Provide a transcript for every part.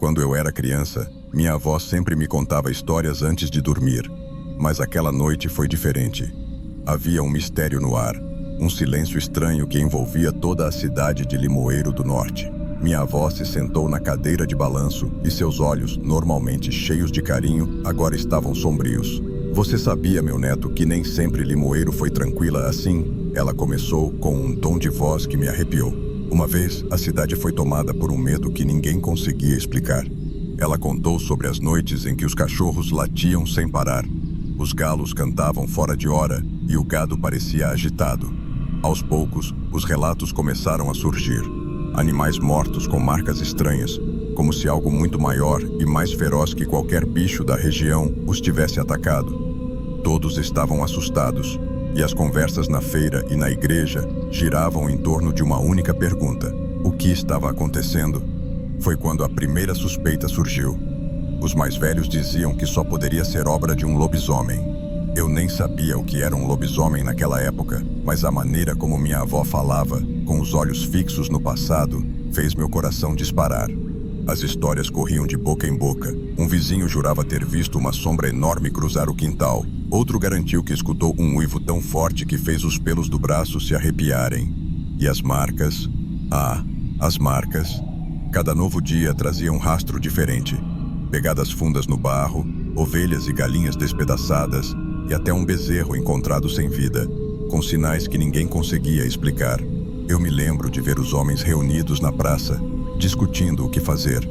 Quando eu era criança, minha avó sempre me contava histórias antes de dormir. Mas aquela noite foi diferente. Havia um mistério no ar, um silêncio estranho que envolvia toda a cidade de Limoeiro do Norte. Minha avó se sentou na cadeira de balanço e seus olhos, normalmente cheios de carinho, agora estavam sombrios. Você sabia, meu neto, que nem sempre Limoeiro foi tranquila assim? Ela começou com um tom de voz que me arrepiou. Uma vez, a cidade foi tomada por um medo que ninguém conseguia explicar. Ela contou sobre as noites em que os cachorros latiam sem parar. Os galos cantavam fora de hora e o gado parecia agitado. Aos poucos, os relatos começaram a surgir. Animais mortos com marcas estranhas, como se algo muito maior e mais feroz que qualquer bicho da região os tivesse atacado. Todos estavam assustados, e as conversas na feira e na igreja giravam em torno de uma única pergunta: o que estava acontecendo? Foi quando a primeira suspeita surgiu. Os mais velhos diziam que só poderia ser obra de um lobisomem. Eu nem sabia o que era um lobisomem naquela época, mas a maneira como minha avó falava, com os olhos fixos no passado, fez meu coração disparar. As histórias corriam de boca em boca. Um vizinho jurava ter visto uma sombra enorme cruzar o quintal. Outro garantiu que escutou um uivo tão forte que fez os pelos do braço se arrepiarem. E as marcas? Ah, as marcas. Cada novo dia trazia um rastro diferente. Pegadas fundas no barro, ovelhas e galinhas despedaçadas, e até um bezerro encontrado sem vida, com sinais que ninguém conseguia explicar. Eu me lembro de ver os homens reunidos na praça, discutindo o que fazer.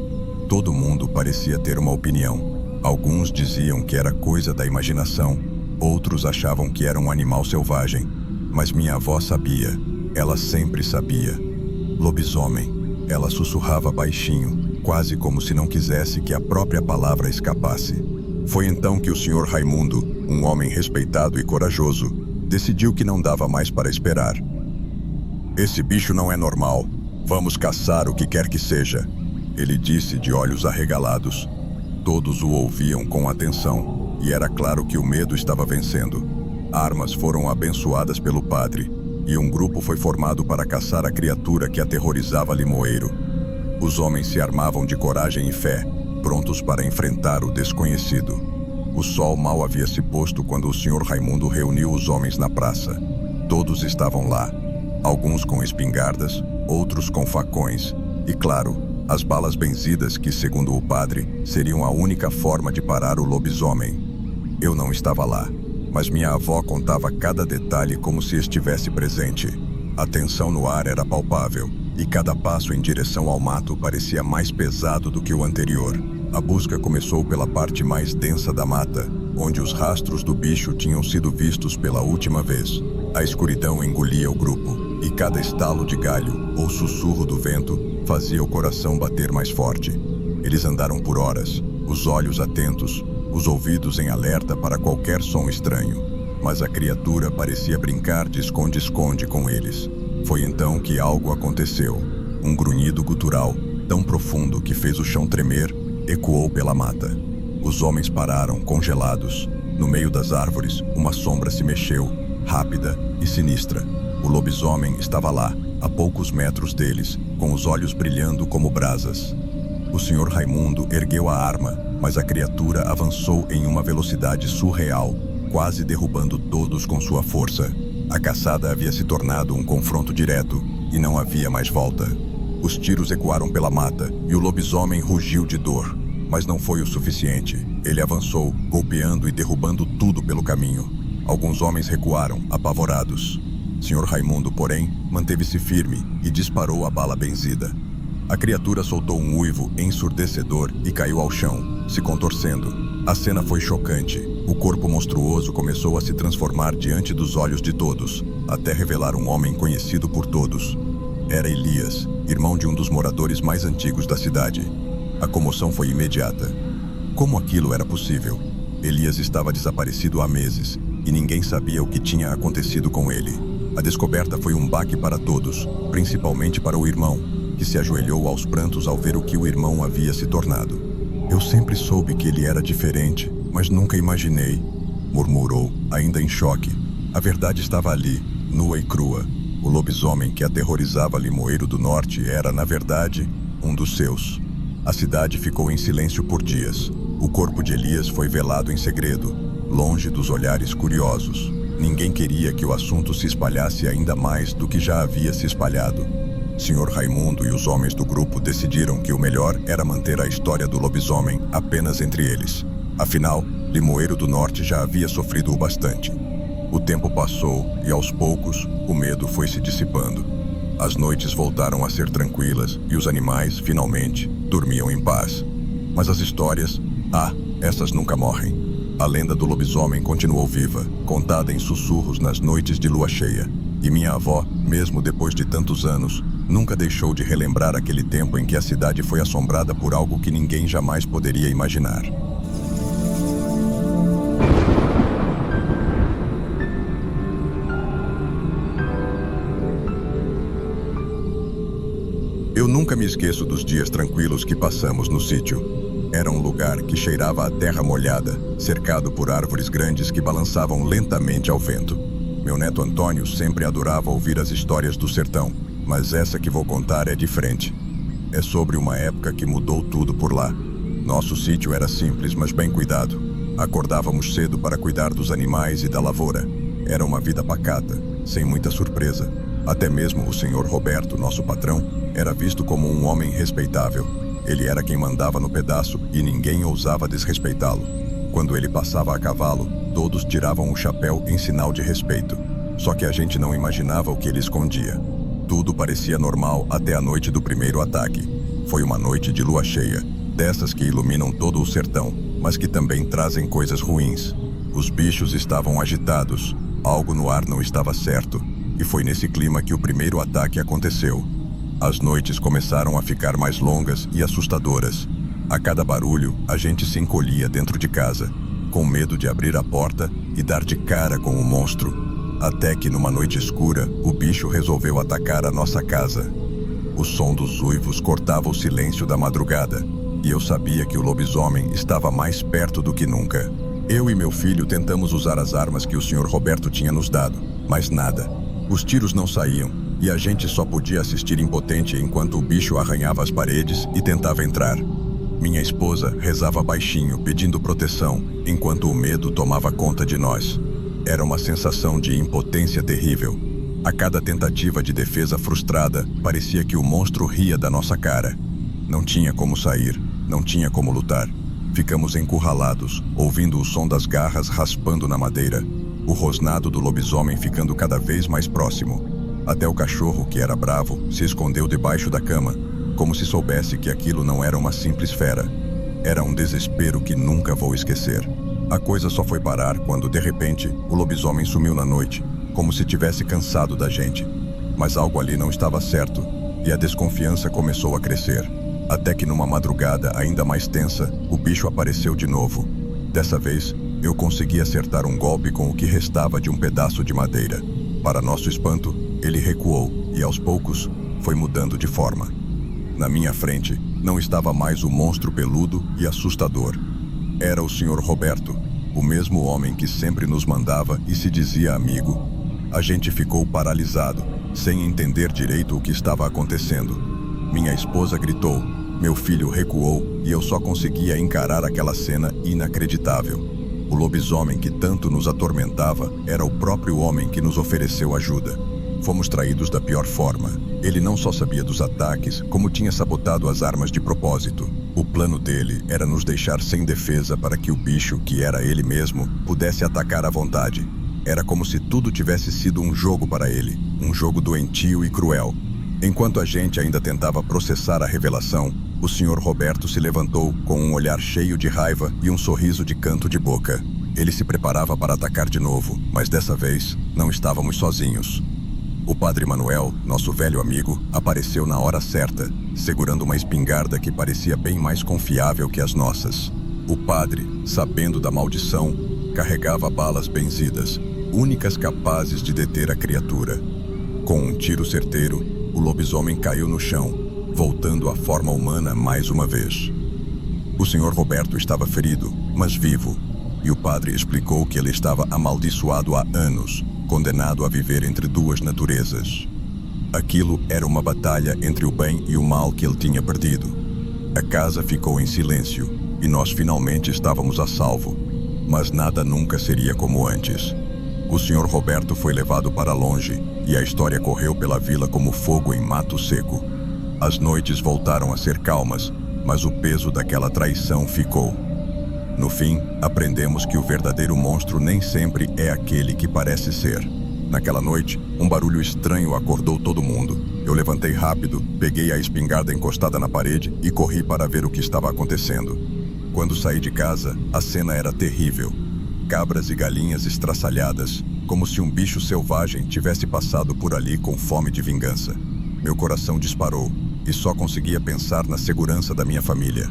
Todo mundo parecia ter uma opinião. Alguns diziam que era coisa da imaginação, outros achavam que era um animal selvagem. Mas minha avó sabia, ela sempre sabia. Lobisomem. Ela sussurrava baixinho, quase como se não quisesse que a própria palavra escapasse. Foi então que o Sr. Raimundo, um homem respeitado e corajoso, decidiu que não dava mais para esperar. Esse bicho não é normal. Vamos caçar o que quer que seja, ele disse de olhos arregalados. Todos o ouviam com atenção, e era claro que o medo estava vencendo. Armas foram abençoadas pelo padre, e um grupo foi formado para caçar a criatura que aterrorizava Limoeiro. Os homens se armavam de coragem e fé, prontos para enfrentar o desconhecido. O sol mal havia se posto quando o Sr. Raimundo reuniu os homens na praça. Todos estavam lá, alguns com espingardas, outros com facões, e claro, as balas benzidas que, segundo o padre, seriam a única forma de parar o lobisomem. Eu não estava lá, mas minha avó contava cada detalhe como se estivesse presente. A tensão no ar era palpável, e cada passo em direção ao mato parecia mais pesado do que o anterior. A busca começou pela parte mais densa da mata, onde os rastros do bicho tinham sido vistos pela última vez. A escuridão engolia o grupo, e cada estalo de galho ou sussurro do vento fazia o coração bater mais forte. Eles andaram por horas, os olhos atentos, os ouvidos em alerta para qualquer som estranho. Mas a criatura parecia brincar de esconde-esconde com eles. Foi então que algo aconteceu. Um grunhido gutural, tão profundo que fez o chão tremer, ecoou pela mata. Os homens pararam, congelados. No meio das árvores, uma sombra se mexeu, rápida e sinistra. O lobisomem estava lá, a poucos metros deles, com os olhos brilhando como brasas. O Sr. Raimundo ergueu a arma, mas a criatura avançou em uma velocidade surreal, quase derrubando todos com sua força. A caçada havia se tornado um confronto direto, e não havia mais volta. Os tiros ecoaram pela mata, e o lobisomem rugiu de dor. Mas não foi o suficiente. Ele avançou, golpeando e derrubando tudo pelo caminho. Alguns homens recuaram, apavorados. Sr. Raimundo, porém, manteve-se firme e disparou a bala benzida. A criatura soltou um uivo ensurdecedor e caiu ao chão, se contorcendo. A cena foi chocante. O corpo monstruoso começou a se transformar diante dos olhos de todos, até revelar um homem conhecido por todos. Era Elias, irmão de um dos moradores mais antigos da cidade. A comoção foi imediata. Como aquilo era possível? Elias estava desaparecido há meses, e ninguém sabia o que tinha acontecido com ele. A descoberta foi um baque para todos, principalmente para o irmão, que se ajoelhou aos prantos ao ver o que o irmão havia se tornado. Eu sempre soube que ele era diferente, mas nunca imaginei, murmurou, ainda em choque. A verdade estava ali, nua e crua. O lobisomem que aterrorizava Limoeiro do Norte era, na verdade, um dos seus. A cidade ficou em silêncio por dias. O corpo de Elias foi velado em segredo, longe dos olhares curiosos. Ninguém queria que o assunto se espalhasse ainda mais do que já havia se espalhado. Sr. Raimundo e os homens do grupo decidiram que o melhor era manter a história do lobisomem apenas entre eles. Afinal, Limoeiro do Norte já havia sofrido o bastante. O tempo passou e, aos poucos, o medo foi se dissipando. As noites voltaram a ser tranquilas e os animais, finalmente, dormiam em paz. Mas as histórias, essas nunca morrem. A lenda do lobisomem continuou viva, contada em sussurros nas noites de lua cheia. E minha avó, mesmo depois de tantos anos, nunca deixou de relembrar aquele tempo em que a cidade foi assombrada por algo que ninguém jamais poderia imaginar. Eu nunca me esqueço dos dias tranquilos que passamos no sítio. Era um lugar que cheirava a terra molhada, cercado por árvores grandes que balançavam lentamente ao vento. Meu neto Antônio sempre adorava ouvir as histórias do sertão, mas essa que vou contar é diferente. É sobre uma época que mudou tudo por lá. Nosso sítio era simples, mas bem cuidado. Acordávamos cedo para cuidar dos animais e da lavoura. Era uma vida pacata, sem muita surpresa. Até mesmo o Sr. Roberto, nosso patrão, era visto como um homem respeitável. Ele era quem mandava no pedaço e ninguém ousava desrespeitá-lo. Quando ele passava a cavalo, todos tiravam o chapéu em sinal de respeito. Só que a gente não imaginava o que ele escondia. Tudo parecia normal até a noite do primeiro ataque. Foi uma noite de lua cheia, dessas que iluminam todo o sertão, mas que também trazem coisas ruins. Os bichos estavam agitados, algo no ar não estava certo, e foi nesse clima que o primeiro ataque aconteceu. As noites começaram a ficar mais longas e assustadoras. A cada barulho, a gente se encolhia dentro de casa, com medo de abrir a porta e dar de cara com o monstro. Até que, numa noite escura, o bicho resolveu atacar a nossa casa. O som dos uivos cortava o silêncio da madrugada, e eu sabia que o lobisomem estava mais perto do que nunca. Eu e meu filho tentamos usar as armas que o Sr. Roberto tinha nos dado, mas nada. Os tiros não saíam. E a gente só podia assistir impotente enquanto o bicho arranhava as paredes e tentava entrar. Minha esposa rezava baixinho, pedindo proteção, enquanto o medo tomava conta de nós. Era uma sensação de impotência terrível. A cada tentativa de defesa frustrada, parecia que o monstro ria da nossa cara. Não tinha como sair, não tinha como lutar. Ficamos encurralados, ouvindo o som das garras raspando na madeira, o rosnado do lobisomem ficando cada vez mais próximo. Até o cachorro, que era bravo, se escondeu debaixo da cama, como se soubesse que aquilo não era uma simples fera. Era um desespero que nunca vou esquecer. A coisa só foi parar quando, de repente, o lobisomem sumiu na noite, como se tivesse cansado da gente. Mas algo ali não estava certo, e a desconfiança começou a crescer. Até que numa madrugada ainda mais tensa, o bicho apareceu de novo. Dessa vez, eu consegui acertar um golpe com o que restava de um pedaço de madeira. Para nosso espanto, ele recuou e, aos poucos, foi mudando de forma. Na minha frente, não estava mais o monstro peludo e assustador. Era o Sr. Roberto, o mesmo homem que sempre nos mandava e se dizia amigo. A gente ficou paralisado, sem entender direito o que estava acontecendo. Minha esposa gritou, meu filho recuou e eu só conseguia encarar aquela cena inacreditável. O lobisomem que tanto nos atormentava era o próprio homem que nos ofereceu ajuda. Fomos traídos da pior forma. Ele não só sabia dos ataques, como tinha sabotado as armas de propósito. O plano dele era nos deixar sem defesa para que o bicho, que era ele mesmo, pudesse atacar à vontade. Era como se tudo tivesse sido um jogo para ele, um jogo doentio e cruel. Enquanto a gente ainda tentava processar a revelação, o Sr. Roberto se levantou com um olhar cheio de raiva e um sorriso de canto de boca. Ele se preparava para atacar de novo, mas dessa vez não estávamos sozinhos. O Padre Manuel, nosso velho amigo, apareceu na hora certa, segurando uma espingarda que parecia bem mais confiável que as nossas. O padre, sabendo da maldição, carregava balas benzidas, únicas capazes de deter a criatura. Com um tiro certeiro, o lobisomem caiu no chão, voltando à forma humana mais uma vez. O Sr. Roberto estava ferido, mas vivo, e o padre explicou que ele estava amaldiçoado há anos, condenado a viver entre duas naturezas. Aquilo era uma batalha entre o bem e o mal que ele tinha perdido. A casa ficou em silêncio e nós finalmente estávamos a salvo. Mas nada nunca seria como antes. O Sr. Roberto foi levado para longe e a história correu pela vila como fogo em mato seco. As noites voltaram a ser calmas, mas o peso daquela traição ficou. No fim, aprendemos que o verdadeiro monstro nem sempre é aquele que parece ser. Naquela noite, um barulho estranho acordou todo mundo. Eu levantei rápido, peguei a espingarda encostada na parede e corri para ver o que estava acontecendo. Quando saí de casa, a cena era terrível. Cabras e galinhas estraçalhadas, como se um bicho selvagem tivesse passado por ali com fome de vingança. Meu coração disparou e só conseguia pensar na segurança da minha família.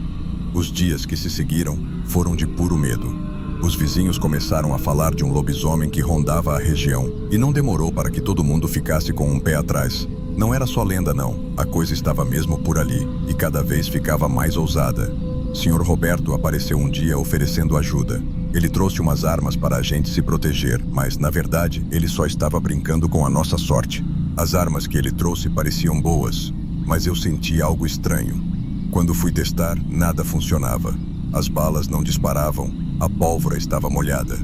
Os dias que se seguiram foram de puro medo. Os vizinhos começaram a falar de um lobisomem que rondava a região e não demorou para que todo mundo ficasse com um pé atrás. Não era só lenda não, a coisa estava mesmo por ali e cada vez ficava mais ousada. Sr. Roberto apareceu um dia oferecendo ajuda. Ele trouxe umas armas para a gente se proteger, mas, na verdade, ele só estava brincando com a nossa sorte. As armas que ele trouxe pareciam boas, mas eu senti algo estranho. Quando fui testar, nada funcionava. As balas não disparavam, a pólvora estava molhada.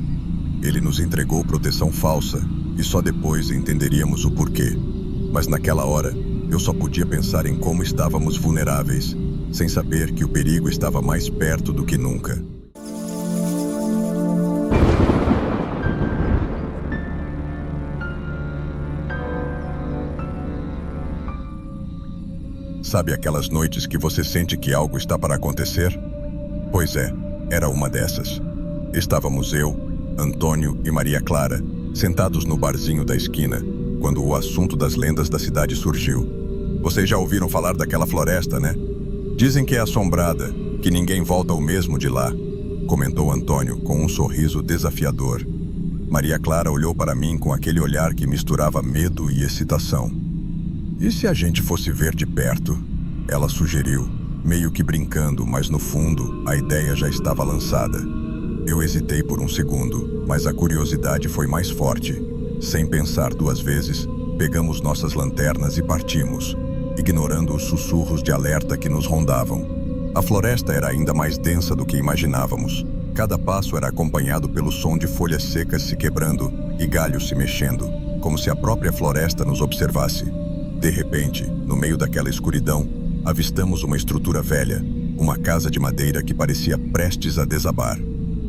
Ele nos entregou proteção falsa e só depois entenderíamos o porquê. Mas naquela hora, eu só podia pensar em como estávamos vulneráveis, sem saber que o perigo estava mais perto do que nunca. Sabe aquelas noites que você sente que algo está para acontecer? Pois é, era uma dessas. Estávamos eu, Antônio e Maria Clara, sentados no barzinho da esquina, quando o assunto das lendas da cidade surgiu. Vocês já ouviram falar daquela floresta, né? Dizem que é assombrada, que ninguém volta o mesmo de lá, comentou Antônio com um sorriso desafiador. Maria Clara olhou para mim com aquele olhar que misturava medo e excitação. E se a gente fosse ver de perto? Ela sugeriu, meio que brincando, mas no fundo, a ideia já estava lançada. Eu hesitei por um segundo, mas a curiosidade foi mais forte. Sem pensar duas vezes, pegamos nossas lanternas e partimos, ignorando os sussurros de alerta que nos rondavam. A floresta era ainda mais densa do que imaginávamos. Cada passo era acompanhado pelo som de folhas secas se quebrando e galhos se mexendo, como se a própria floresta nos observasse. De repente, no meio daquela escuridão, avistamos uma estrutura velha, uma casa de madeira que parecia prestes a desabar.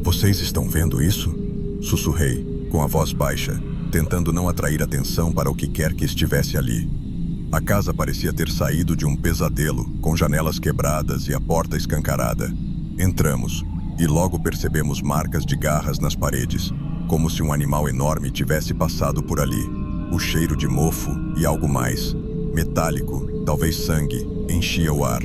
"Vocês estão vendo isso?" Sussurrei, com a voz baixa, tentando não atrair atenção para o que quer que estivesse ali. A casa parecia ter saído de um pesadelo, com janelas quebradas e a porta escancarada. Entramos, e logo percebemos marcas de garras nas paredes, como se um animal enorme tivesse passado por ali. O cheiro de mofo e algo mais, metálico, talvez sangue, enchia o ar.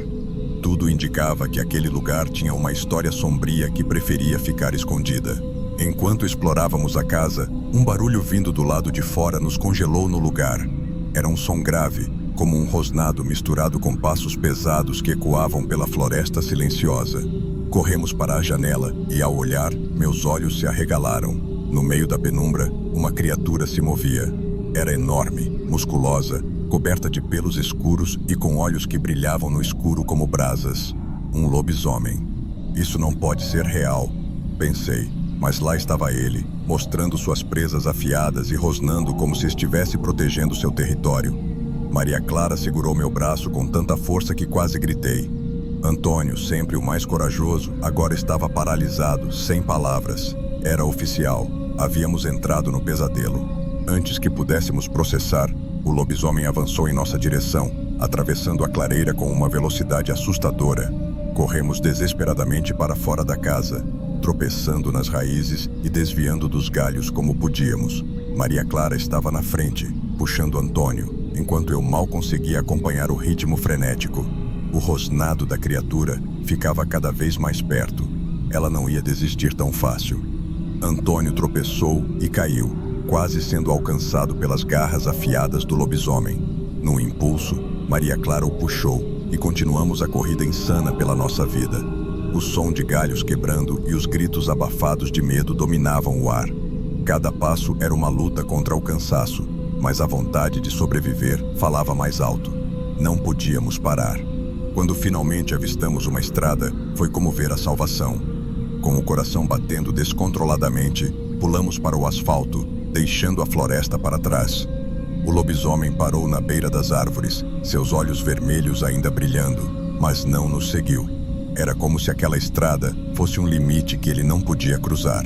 Tudo indicava que aquele lugar tinha uma história sombria que preferia ficar escondida. Enquanto explorávamos a casa, um barulho vindo do lado de fora nos congelou no lugar. Era um som grave, como um rosnado misturado com passos pesados que ecoavam pela floresta silenciosa. Corremos para a janela e, ao olhar, meus olhos se arregalaram. No meio da penumbra, uma criatura se movia. Era enorme, musculosa, coberta de pelos escuros e com olhos que brilhavam no escuro como brasas. Um lobisomem. Isso não pode ser real, pensei, mas lá estava ele, mostrando suas presas afiadas e rosnando como se estivesse protegendo seu território. Maria Clara segurou meu braço com tanta força que quase gritei. Antônio, sempre o mais corajoso, agora estava paralisado, sem palavras. Era oficial. Havíamos entrado no pesadelo. Antes que pudéssemos processar, o lobisomem avançou em nossa direção, atravessando a clareira com uma velocidade assustadora. Corremos desesperadamente para fora da casa, tropeçando nas raízes e desviando dos galhos como podíamos. Maria Clara estava na frente, puxando Antônio, enquanto eu mal conseguia acompanhar o ritmo frenético. O rosnado da criatura ficava cada vez mais perto. Ela não ia desistir tão fácil. Antônio tropeçou e caiu, quase sendo alcançado pelas garras afiadas do lobisomem. Num impulso, Maria Clara o puxou e continuamos a corrida insana pela nossa vida. O som de galhos quebrando e os gritos abafados de medo dominavam o ar. Cada passo era uma luta contra o cansaço, mas a vontade de sobreviver falava mais alto. Não podíamos parar. Quando finalmente avistamos uma estrada, foi como ver a salvação. Com o coração batendo descontroladamente, pulamos para o asfalto, deixando a floresta para trás. O lobisomem parou na beira das árvores, seus olhos vermelhos ainda brilhando, mas não nos seguiu. Era como se aquela estrada fosse um limite que ele não podia cruzar.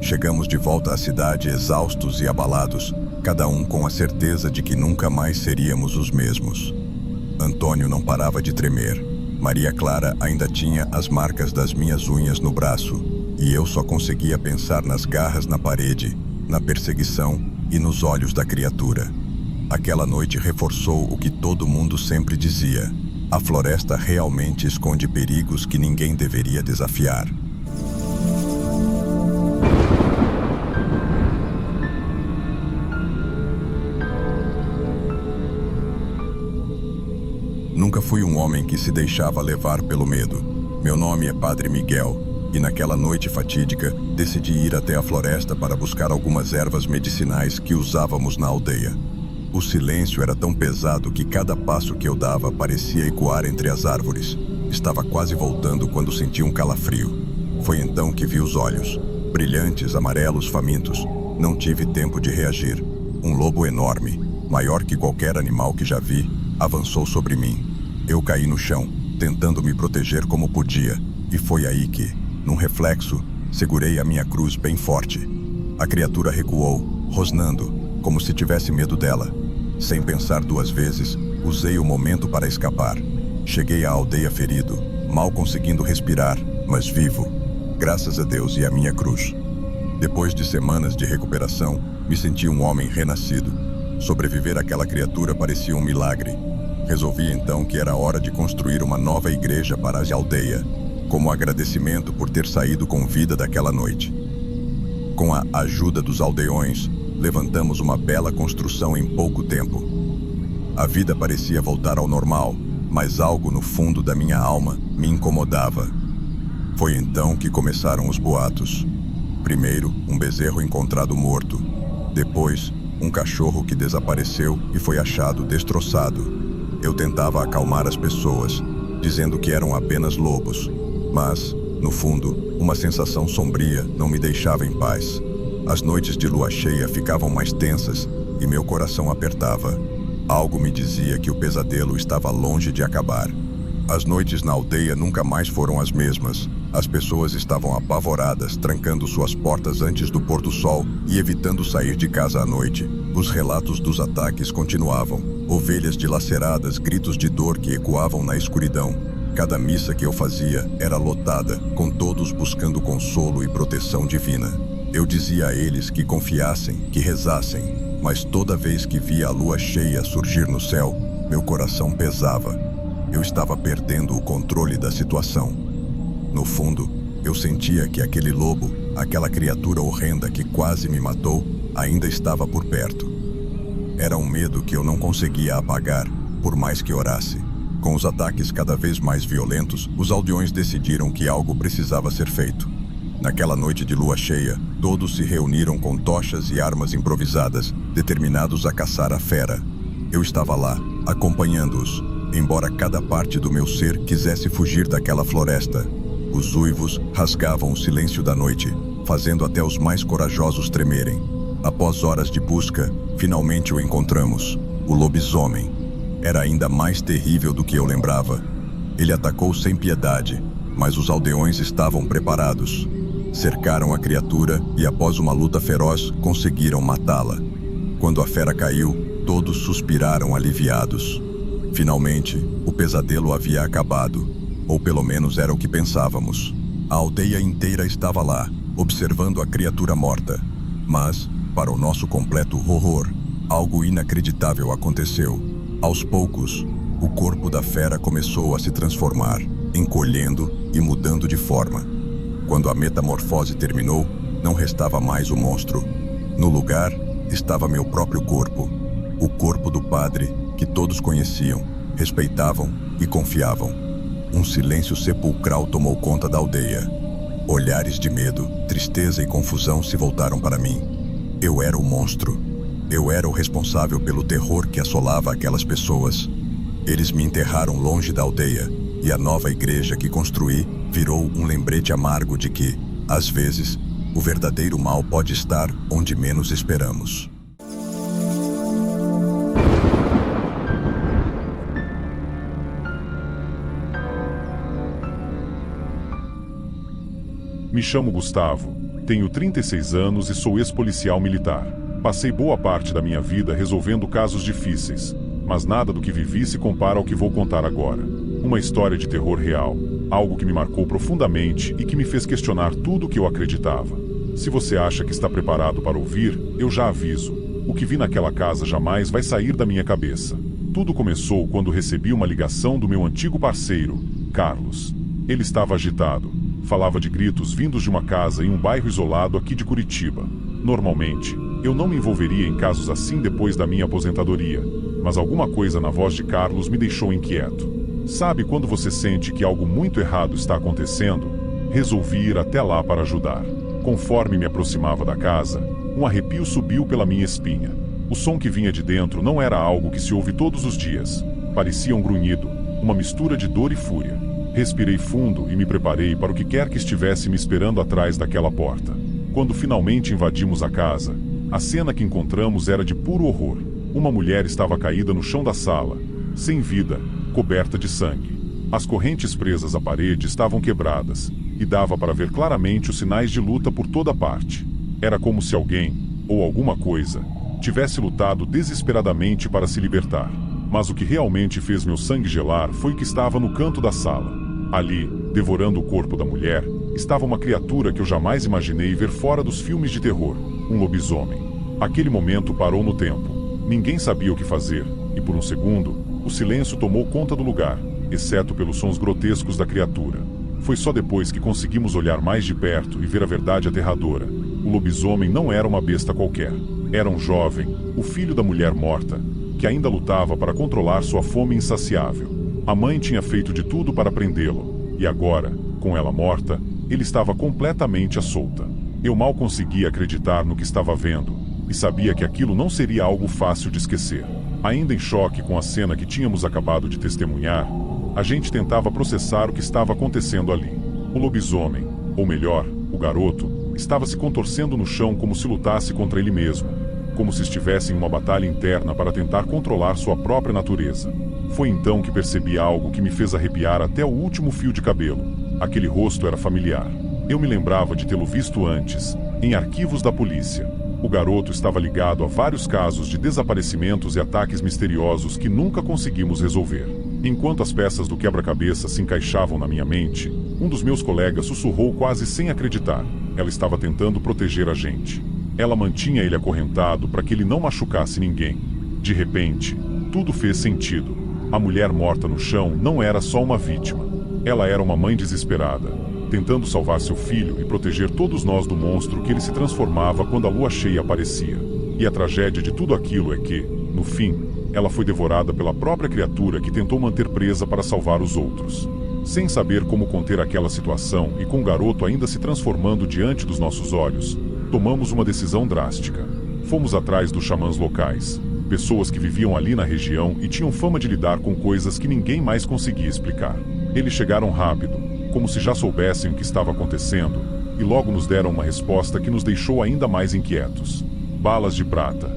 Chegamos de volta à cidade exaustos e abalados, cada um com a certeza de que nunca mais seríamos os mesmos. Antônio não parava de tremer. Maria Clara ainda tinha as marcas das minhas unhas no braço, e eu só conseguia pensar nas garras na parede, na perseguição e nos olhos da criatura. Aquela noite reforçou o que todo mundo sempre dizia: a floresta realmente esconde perigos que ninguém deveria desafiar. Nunca fui um homem que se deixava levar pelo medo. Meu nome é Padre Miguel, e naquela noite fatídica, decidi ir até a floresta para buscar algumas ervas medicinais que usávamos na aldeia. O silêncio era tão pesado que cada passo que eu dava parecia ecoar entre as árvores. Estava quase voltando quando senti um calafrio. Foi então que vi os olhos, brilhantes, amarelos, famintos. Não tive tempo de reagir. Um lobo enorme, maior que qualquer animal que já vi, avançou sobre mim. Eu caí no chão, tentando me proteger como podia, e foi aí que, num reflexo, segurei a minha cruz bem forte. A criatura recuou, rosnando, como se tivesse medo dela. Sem pensar duas vezes, usei o momento para escapar. Cheguei à aldeia ferido, mal conseguindo respirar, mas vivo, graças a Deus e à minha cruz. Depois de semanas de recuperação, me senti um homem renascido. Sobreviver àquela criatura parecia um milagre. Resolvi então que era hora de construir uma nova igreja para a aldeia, como agradecimento por ter saído com vida daquela noite. Com a ajuda dos aldeões, levantamos uma bela construção em pouco tempo. A vida parecia voltar ao normal, mas algo no fundo da minha alma me incomodava. Foi então que começaram os boatos. Primeiro, um bezerro encontrado morto. Depois, um cachorro que desapareceu e foi achado destroçado. Eu tentava acalmar as pessoas, dizendo que eram apenas lobos, mas, no fundo, uma sensação sombria não me deixava em paz. As noites de lua cheia ficavam mais tensas e meu coração apertava. Algo me dizia que o pesadelo estava longe de acabar. As noites na aldeia nunca mais foram as mesmas. As pessoas estavam apavoradas, trancando suas portas antes do pôr do sol e evitando sair de casa à noite. Os relatos dos ataques continuavam. Ovelhas dilaceradas, gritos de dor que ecoavam na escuridão. Cada missa que eu fazia era lotada, com todos buscando consolo e proteção divina. Eu dizia a eles que confiassem, que rezassem, mas toda vez que via a lua cheia surgir no céu, meu coração pesava. Eu estava perdendo o controle da situação. No fundo, eu sentia que aquele lobo, aquela criatura horrenda que quase me matou, ainda estava por perto. Era um medo que eu não conseguia apagar, por mais que orasse. Com os ataques cada vez mais violentos, os aldeões decidiram que algo precisava ser feito. Naquela noite de lua cheia, todos se reuniram com tochas e armas improvisadas, determinados a caçar a fera. Eu estava lá, acompanhando-os, embora cada parte do meu ser quisesse fugir daquela floresta. Os uivos rasgavam o silêncio da noite, fazendo até os mais corajosos tremerem. Após horas de busca, finalmente o encontramos, o lobisomem. Era ainda mais terrível do que eu lembrava. Ele atacou sem piedade, mas os aldeões estavam preparados. Cercaram a criatura e, após uma luta feroz, conseguiram matá-la. Quando a fera caiu, todos suspiraram aliviados. Finalmente, o pesadelo havia acabado, ou pelo menos era o que pensávamos. A aldeia inteira estava lá, observando a criatura morta. Mas, para o nosso completo horror, algo inacreditável aconteceu. Aos poucos, o corpo da fera começou a se transformar, encolhendo e mudando de forma. Quando a metamorfose terminou, não restava mais o monstro. No lugar, estava meu próprio corpo. O corpo do padre, que todos conheciam, respeitavam e confiavam. Um silêncio sepulcral tomou conta da aldeia. Olhares de medo, tristeza e confusão se voltaram para mim. Eu era o monstro. Eu era o responsável pelo terror que assolava aquelas pessoas. Eles me enterraram longe da aldeia, e a nova igreja que construí virou um lembrete amargo de que, às vezes, o verdadeiro mal pode estar onde menos esperamos. Me chamo Gustavo, tenho 36 anos e sou ex-policial militar. Passei boa parte da minha vida resolvendo casos difíceis, mas nada do que vivi se compara ao que vou contar agora. Uma história de terror real, algo que me marcou profundamente e que me fez questionar tudo o que eu acreditava. Se você acha que está preparado para ouvir, eu já aviso. O que vi naquela casa jamais vai sair da minha cabeça. Tudo começou quando recebi uma ligação do meu antigo parceiro, Carlos. Ele estava agitado. Falava de gritos vindos de uma casa em um bairro isolado aqui de Curitiba. Normalmente, eu não me envolveria em casos assim depois da minha aposentadoria, mas alguma coisa na voz de Carlos me deixou inquieto. Sabe quando você sente que algo muito errado está acontecendo? Resolvi ir até lá para ajudar. Conforme me aproximava da casa, um arrepio subiu pela minha espinha. O som que vinha de dentro não era algo que se ouve todos os dias. Parecia um grunhido, uma mistura de dor e fúria. Respirei fundo e me preparei para o que quer que estivesse me esperando atrás daquela porta. Quando finalmente invadimos a casa, a cena que encontramos era de puro horror. Uma mulher estava caída no chão da sala, sem vida, coberta de sangue. As correntes presas à parede estavam quebradas, e dava para ver claramente os sinais de luta por toda parte. Era como se alguém, ou alguma coisa, tivesse lutado desesperadamente para se libertar. Mas o que realmente fez meu sangue gelar foi o que estava no canto da sala. Ali, devorando o corpo da mulher, estava uma criatura que eu jamais imaginei ver fora dos filmes de terror, um lobisomem. Aquele momento parou no tempo. Ninguém sabia o que fazer, e por um segundo, o silêncio tomou conta do lugar, exceto pelos sons grotescos da criatura. Foi só depois que conseguimos olhar mais de perto e ver a verdade aterradora. O lobisomem não era uma besta qualquer. Era um jovem, o filho da mulher morta, que ainda lutava para controlar sua fome insaciável. A mãe tinha feito de tudo para prendê-lo, e agora, com ela morta, ele estava completamente à solta. Eu mal conseguia acreditar no que estava vendo, e sabia que aquilo não seria algo fácil de esquecer. Ainda em choque com a cena que tínhamos acabado de testemunhar, a gente tentava processar o que estava acontecendo ali. O lobisomem, ou melhor, o garoto, estava se contorcendo no chão como se lutasse contra ele mesmo, como se estivesse em uma batalha interna para tentar controlar sua própria natureza. Foi então que percebi algo que me fez arrepiar até o último fio de cabelo. Aquele rosto era familiar. Eu me lembrava de tê-lo visto antes, em arquivos da polícia. O garoto estava ligado a vários casos de desaparecimentos e ataques misteriosos que nunca conseguimos resolver. Enquanto as peças do quebra-cabeça se encaixavam na minha mente, um dos meus colegas sussurrou quase sem acreditar. Ela estava tentando proteger a gente. Ela mantinha ele acorrentado para que ele não machucasse ninguém. De repente, tudo fez sentido. A mulher morta no chão não era só uma vítima. Ela era uma mãe desesperada, tentando salvar seu filho e proteger todos nós do monstro que ele se transformava quando a lua cheia aparecia. E a tragédia de tudo aquilo é que, no fim, ela foi devorada pela própria criatura que tentou manter presa para salvar os outros. Sem saber como conter aquela situação e com o garoto ainda se transformando diante dos nossos olhos, tomamos uma decisão drástica. Fomos atrás dos xamãs locais. Pessoas que viviam ali na região e tinham fama de lidar com coisas que ninguém mais conseguia explicar. Eles chegaram rápido, como se já soubessem o que estava acontecendo, e logo nos deram uma resposta que nos deixou ainda mais inquietos. Balas de prata.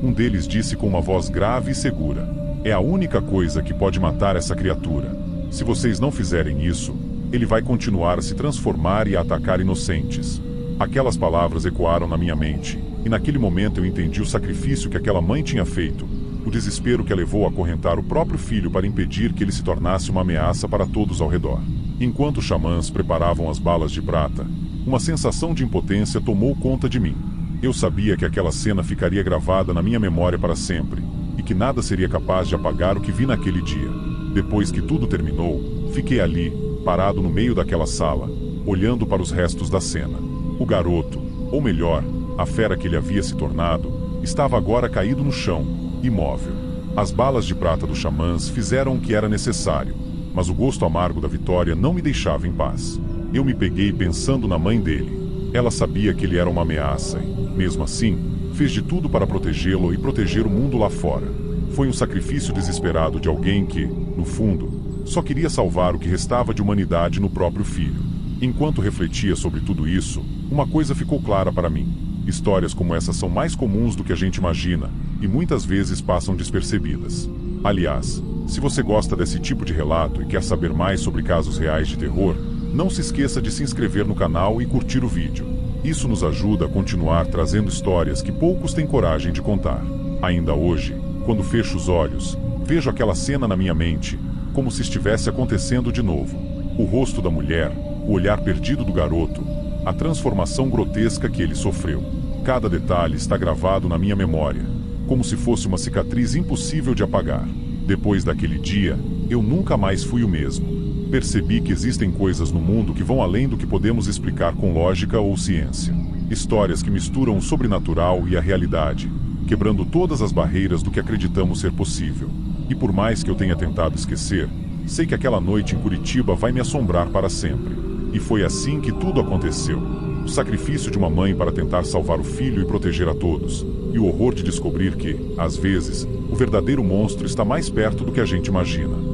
Um deles disse com uma voz grave e segura: "É a única coisa que pode matar essa criatura. Se vocês não fizerem isso, ele vai continuar a se transformar e a atacar inocentes." Aquelas palavras ecoaram na minha mente, e naquele momento eu entendi o sacrifício que aquela mãe tinha feito, o desespero que a levou a acorrentar o próprio filho para impedir que ele se tornasse uma ameaça para todos ao redor. Enquanto os xamãs preparavam as balas de prata, uma sensação de impotência tomou conta de mim. Eu sabia que aquela cena ficaria gravada na minha memória para sempre, e que nada seria capaz de apagar o que vi naquele dia. Depois que tudo terminou, fiquei ali, parado no meio daquela sala, olhando para os restos da cena. O garoto, ou melhor, a fera que ele havia se tornado, estava agora caído no chão, imóvel. As balas de prata dos xamãs fizeram o que era necessário, mas o gosto amargo da vitória não me deixava em paz. Eu me peguei pensando na mãe dele. Ela sabia que ele era uma ameaça e, mesmo assim, fez de tudo para protegê-lo e proteger o mundo lá fora. Foi um sacrifício desesperado de alguém que, no fundo, Só queria salvar o que restava de humanidade no próprio filho. Enquanto refletia sobre tudo isso, uma coisa ficou clara para mim. Histórias como essas são mais comuns do que a gente imagina, e muitas vezes passam despercebidas. Aliás, se você gosta desse tipo de relato e quer saber mais sobre casos reais de terror, não se esqueça de se inscrever no canal e curtir o vídeo. Isso nos ajuda a continuar trazendo histórias que poucos têm coragem de contar. Ainda hoje, quando fecho os olhos, vejo aquela cena na minha mente, como se estivesse acontecendo de novo. O rosto da mulher, o olhar perdido do garoto, a transformação grotesca que ele sofreu. Cada detalhe está gravado na minha memória, como se fosse uma cicatriz impossível de apagar. Depois daquele dia, eu nunca mais fui o mesmo. Percebi que existem coisas no mundo que vão além do que podemos explicar com lógica ou ciência. Histórias que misturam o sobrenatural e a realidade, quebrando todas as barreiras do que acreditamos ser possível. E por mais que eu tenha tentado esquecer, sei que aquela noite em Curitiba vai me assombrar para sempre. E foi assim que tudo aconteceu. O sacrifício de uma mãe para tentar salvar o filho e proteger a todos. E o horror de descobrir que, às vezes, o verdadeiro monstro está mais perto do que a gente imagina.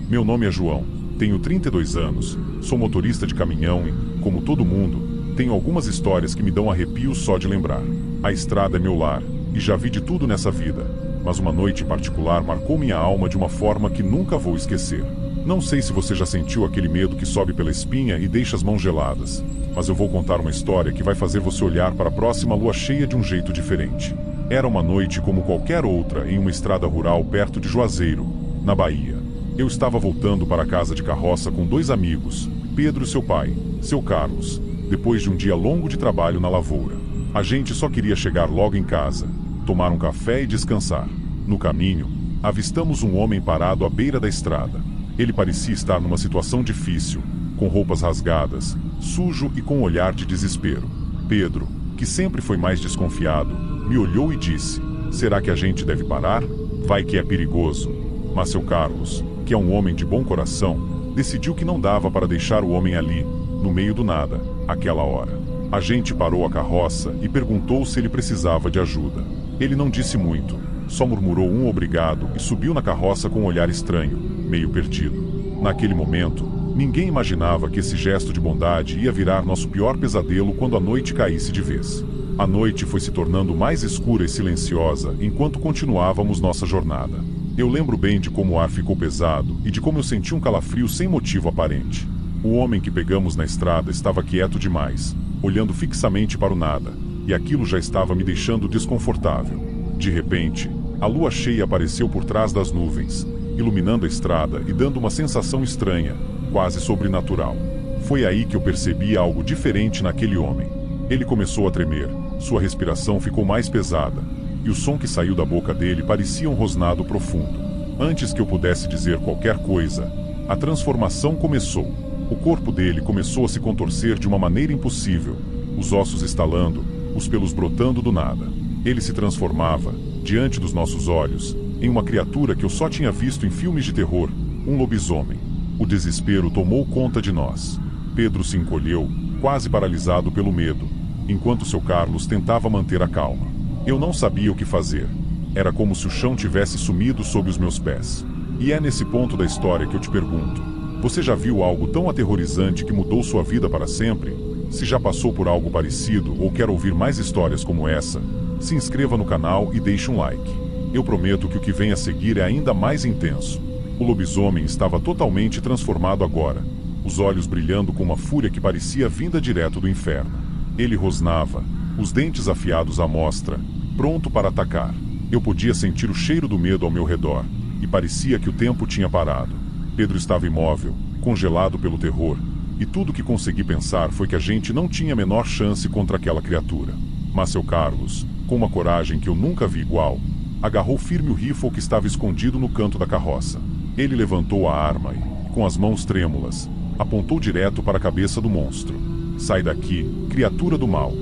Meu nome é João, tenho 32 anos, sou motorista de caminhão e, como todo mundo, tenho algumas histórias que me dão arrepios só de lembrar. A estrada é meu lar, e já vi de tudo nessa vida, mas uma noite em particular marcou minha alma de uma forma que nunca vou esquecer. Não sei se você já sentiu aquele medo que sobe pela espinha e deixa as mãos geladas, mas eu vou contar uma história que vai fazer você olhar para a próxima lua cheia de um jeito diferente. Era uma noite como qualquer outra em uma estrada rural perto de Juazeiro, na Bahia. Eu estava voltando para a casa de carroça com 2 amigos, Pedro e seu pai, seu Carlos, depois de um dia longo de trabalho na lavoura. A gente só queria chegar logo em casa, tomar um café e descansar. No caminho, avistamos um homem parado à beira da estrada. Ele parecia estar numa situação difícil, com roupas rasgadas, sujo e com um olhar de desespero. Pedro, que sempre foi mais desconfiado, me olhou e disse: "Será que a gente deve parar? Vai que é perigoso." Mas seu Carlos, que é um homem de bom coração, decidiu que não dava para deixar o homem ali, no meio do nada, àquela hora. A gente parou a carroça e perguntou se ele precisava de ajuda. Ele não disse muito, só murmurou um obrigado e subiu na carroça com um olhar estranho, meio perdido. Naquele momento, ninguém imaginava que esse gesto de bondade ia virar nosso pior pesadelo quando a noite caísse de vez. A noite foi se tornando mais escura e silenciosa enquanto continuávamos nossa jornada. Eu lembro bem de como o ar ficou pesado e de como eu senti um calafrio sem motivo aparente. O homem que pegamos na estrada estava quieto demais, olhando fixamente para o nada, e aquilo já estava me deixando desconfortável. De repente, a lua cheia apareceu por trás das nuvens, iluminando a estrada e dando uma sensação estranha, quase sobrenatural. Foi aí que eu percebi algo diferente naquele homem. Ele começou a tremer, sua respiração ficou mais pesada, e o som que saiu da boca dele parecia um rosnado profundo. Antes que eu pudesse dizer qualquer coisa, a transformação começou. O corpo dele começou a se contorcer de uma maneira impossível, os ossos estalando, os pelos brotando do nada. Ele se transformava, diante dos nossos olhos, em uma criatura que eu só tinha visto em filmes de terror, um lobisomem. O desespero tomou conta de nós. Pedro se encolheu, quase paralisado pelo medo, enquanto seu Carlos tentava manter a calma. Eu não sabia o que fazer. Era como se o chão tivesse sumido sob os meus pés. E é nesse ponto da história que eu te pergunto: você já viu algo tão aterrorizante que mudou sua vida para sempre? Se já passou por algo parecido ou quer ouvir mais histórias como essa, se inscreva no canal e deixe um like. Eu prometo que o que vem a seguir é ainda mais intenso. O lobisomem estava totalmente transformado agora, os olhos brilhando com uma fúria que parecia vinda direto do inferno. Ele rosnava, os dentes afiados à mostra, pronto para atacar. Eu podia sentir o cheiro do medo ao meu redor, e parecia que o tempo tinha parado. Pedro estava imóvel, congelado pelo terror, e tudo o que consegui pensar foi que a gente não tinha a menor chance contra aquela criatura. Mas seu Carlos, com uma coragem que eu nunca vi igual, agarrou firme o rifle que estava escondido no canto da carroça. Ele levantou a arma e, com as mãos trêmulas, apontou direto para a cabeça do monstro. "Sai daqui, criatura do mal!"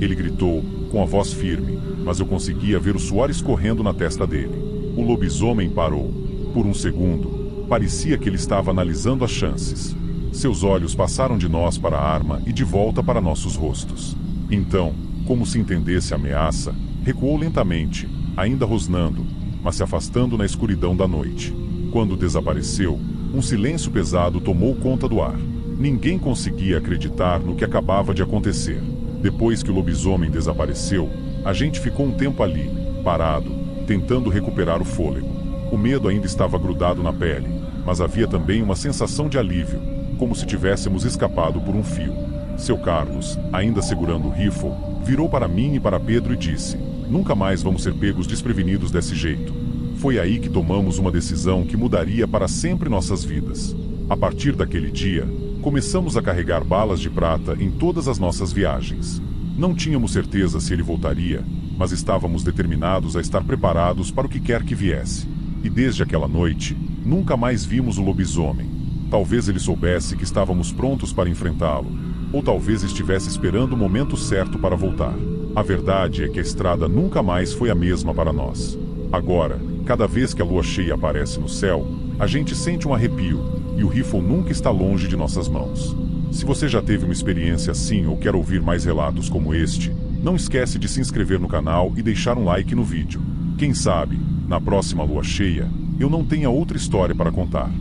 Ele gritou, com a voz firme, mas eu conseguia ver o suor escorrendo na testa dele. O lobisomem parou. Por um segundo, parecia que ele estava analisando as chances. Seus olhos passaram de nós para a arma e de volta para nossos rostos. Então, como se entendesse a ameaça, recuou lentamente, ainda rosnando, mas se afastando na escuridão da noite. Quando desapareceu, um silêncio pesado tomou conta do ar. Ninguém conseguia acreditar no que acabava de acontecer. Depois que o lobisomem desapareceu, a gente ficou um tempo ali, parado, tentando recuperar o fôlego. O medo ainda estava grudado na pele, mas havia também uma sensação de alívio, como se tivéssemos escapado por um fio. Seu Carlos, ainda segurando o rifle, virou para mim e para Pedro e disse: "Nunca mais vamos ser pegos desprevenidos desse jeito." Foi aí que tomamos uma decisão que mudaria para sempre nossas vidas. A partir daquele dia, começamos a carregar balas de prata em todas as nossas viagens. Não tínhamos certeza se ele voltaria, mas estávamos determinados a estar preparados para o que quer que viesse. E desde aquela noite, nunca mais vimos o lobisomem. Talvez ele soubesse que estávamos prontos para enfrentá-lo, ou talvez estivesse esperando o momento certo para voltar. A verdade é que a estrada nunca mais foi a mesma para nós. Agora, cada vez que a lua cheia aparece no céu, a gente sente um arrepio, e o rifle nunca está longe de nossas mãos. Se você já teve uma experiência assim ou quer ouvir mais relatos como este, não esquece de se inscrever no canal e deixar um like no vídeo. Quem sabe, na próxima lua cheia, eu não tenha outra história para contar.